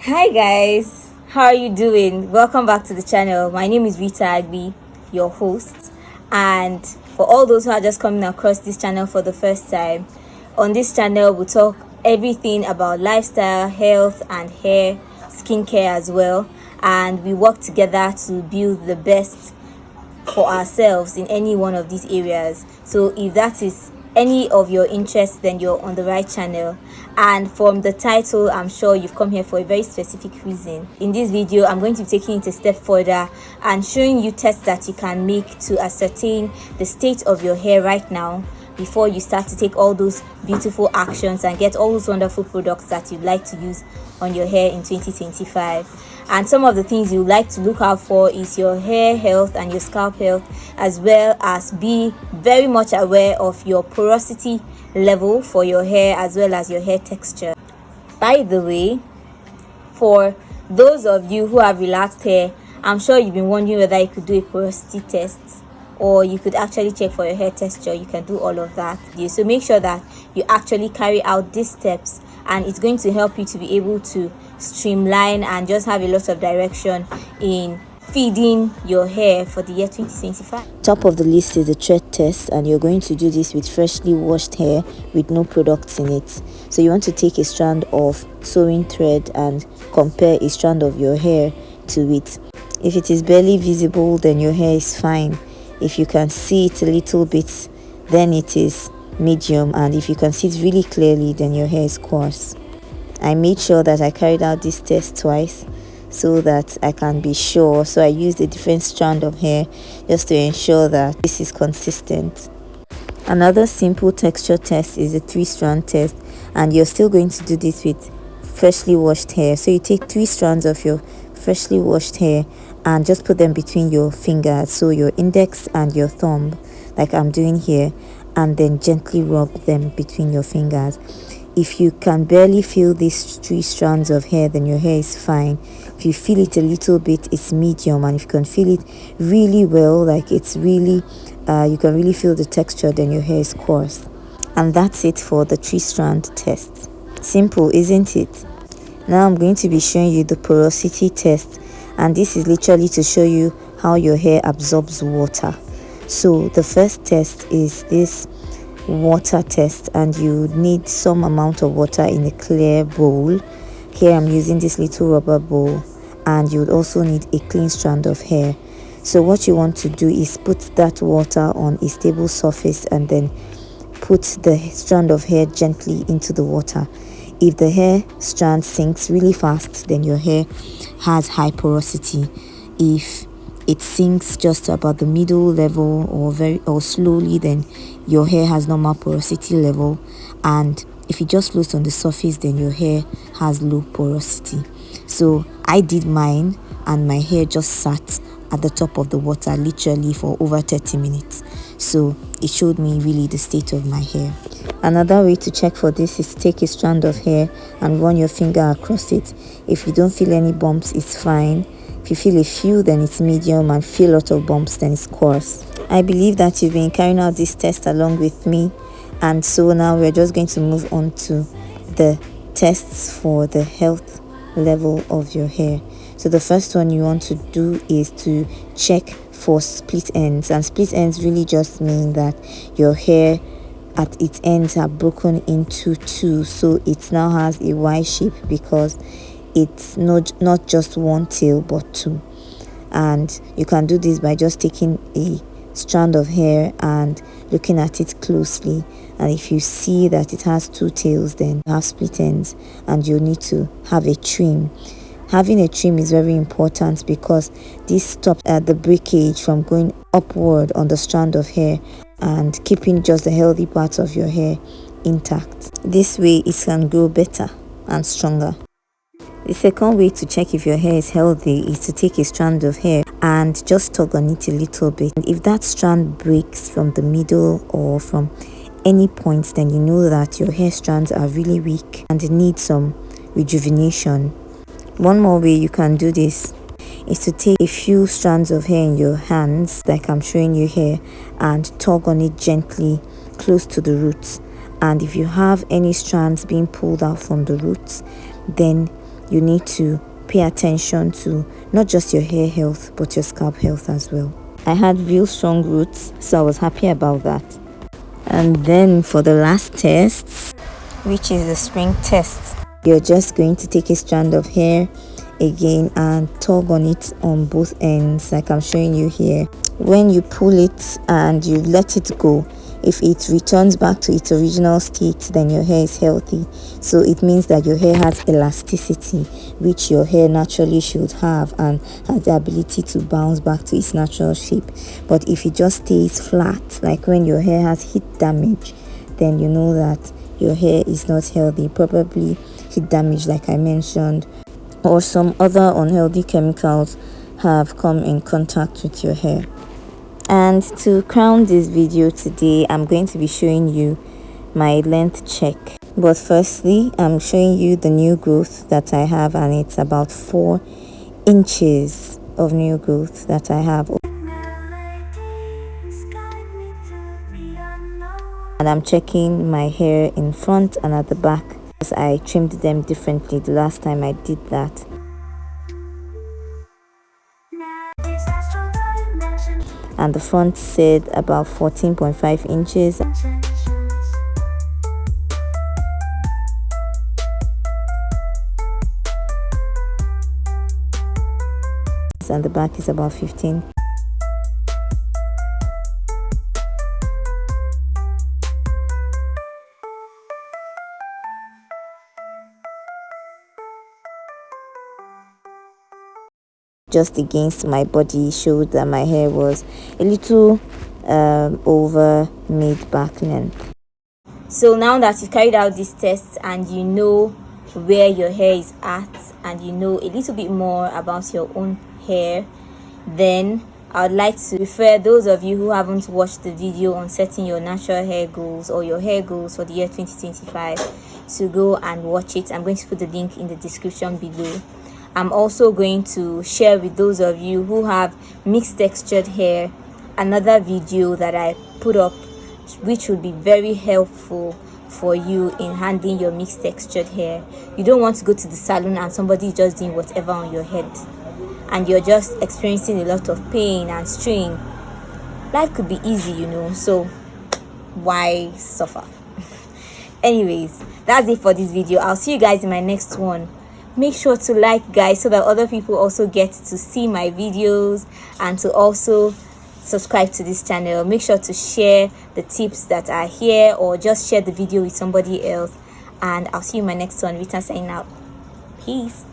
Hi guys, how are you doing? Welcome back to the channel. My name is Rita Agbi, your host. And for all those who are just coming across this channel for the first time, on this channel we talk everything about lifestyle, health and hair, skincare as well. And we work together to build the best for ourselves in any one of these areas. So if that is any of your interests, then you're on the right channel. And from the title, I'm sure you've come here for a very specific reason. In this video, I'm going to be taking it a step further and showing you tests that you can make to ascertain the state of your hair right now before you start to take all those beautiful actions and get all those wonderful products that you'd like to use on your hair in 2025. And some of the things you like to look out for is your hair health and your scalp health, as well as be very much aware of your porosity level for your hair as well as your hair texture. By the way, for those of you who have relaxed hair, I'm sure you've been wondering whether you could do a porosity test or you could actually check for your hair texture. You can do all of that. So make sure that you actually carry out these steps, and it's going to help you to be able to streamline and just have a lot of direction in feeding your hair for the year 2025. Top of the list is the thread test, and you're going to do this with freshly washed hair with no products in it. So you want to take a strand of sewing thread and compare a strand of your hair to it. If it is barely visible, then your hair is fine. If you can see it a little bit, then it is medium, and if you can see it really clearly, then your hair is coarse. I made sure that I carried out this test twice so that I can be sure. So I used a different strand of hair just to ensure that this is consistent. Another simple texture test is a 3-strand test, and you're still going to do this with freshly washed hair. So you take 3 strands of your freshly washed hair and just put them between your fingers, so your index and your thumb, like I'm doing here, and then gently rub them between your fingers. If you can barely feel these 3 strands of hair, then your hair is fine. If you feel it a little bit, it's medium, and if you can feel it really well, like it's really you can really feel the texture, then your hair is coarse. And that's it for the 3-strand test. Simple, isn't it? Now I'm going to be showing you the porosity test, and this is literally to show you how your hair absorbs water. So the first test is this water test, and you need some amount of water in a clear bowl. Here I'm using this little rubber bowl, and you would also need a clean strand of hair. So what you want to do is put that water on a stable surface and then put the strand of hair gently into the water. If the hair strand sinks really fast, then your hair has high porosity. If it sinks just about the middle level or slowly, then your hair has normal porosity level. And if it just floats on the surface, then your hair has low porosity. So I did mine, and my hair just sat at the top of the water literally for over 30 minutes. So it showed me really the state of my hair. Another way to check for this is take a strand of hair and run your finger across it. If you don't feel any bumps, it's fine. If you feel a few, then it's medium, and feel a lot of bumps, then it's coarse. I believe that you've been carrying out this test along with me, and so now we're just going to move on to the tests for the health level of your hair. So the first one you want to do is to check for split ends, and split ends really just mean that your hair at its ends are broken into 2, so it now has a Y shape because it's not just one tail but 2. And you can do this by just taking a strand of hair and looking at it closely, and if you see that it has 2 tails, then you have split ends and you need to have a trim. Having a trim is very important because this stops the breakage from going upward on the strand of hair and keeping just the healthy parts of your hair intact. This way it can grow better and stronger. The second way to check if your hair is healthy is to take a strand of hair and just tug on it a little bit. And if that strand breaks from the middle or from any point, then you know that your hair strands are really weak and need some rejuvenation. One more way you can do this is to take a few strands of hair in your hands, like I'm showing you here, and tug on it gently close to the roots. And if you have any strands being pulled out from the roots, then you need to pay attention to not just your hair health but your scalp health as well. I had real strong roots, so I was happy about that. And then for the last test, which is the spring test, you're just going to take a strand of hair again and tug on it on both ends like I'm showing you here. When you pull it and you let it go, if it returns back to its original state, then your hair is healthy. So it means that your hair has elasticity, which your hair naturally should have, and has the ability to bounce back to its natural shape. But if it just stays flat, like when your hair has heat damage, then you know that your hair is not healthy. Probably heat damage, like I mentioned, or some other unhealthy chemicals have come in contact with your hair. And to crown this video today, I'm going to be showing you my length check. But firstly, I'm showing you the new growth that I have, and it's about 4 inches of new growth that I have. And I'm checking my hair in front and at the back, because I trimmed them differently the last time I did that. And the front said about 14.5 inches. And the back is about 15. Just against my body showed that my hair was a little over mid-back length. So now that you've carried out this test and you know where your hair is at and you know a little bit more about your own hair, then I would like to refer those of you who haven't watched the video on setting your natural hair goals or your hair goals for the year 2025 to go and watch it. I'm going to put the link in the description below. I'm also going to share with those of you who have mixed textured hair another video that I put up, which would be very helpful for you in handling your mixed textured hair. You don't want to go to the salon and somebody is just doing whatever on your head and you're just experiencing a lot of pain and strain. Life could be easy, you know, so why suffer? Anyways, that's it for this video. I'll see you guys in my next one. Make sure to like, guys, so that other people also get to see my videos and to also subscribe to this channel. Make sure to share the tips that are here or just share the video with somebody else. And I'll see you in my next one. Rita signing out. Peace.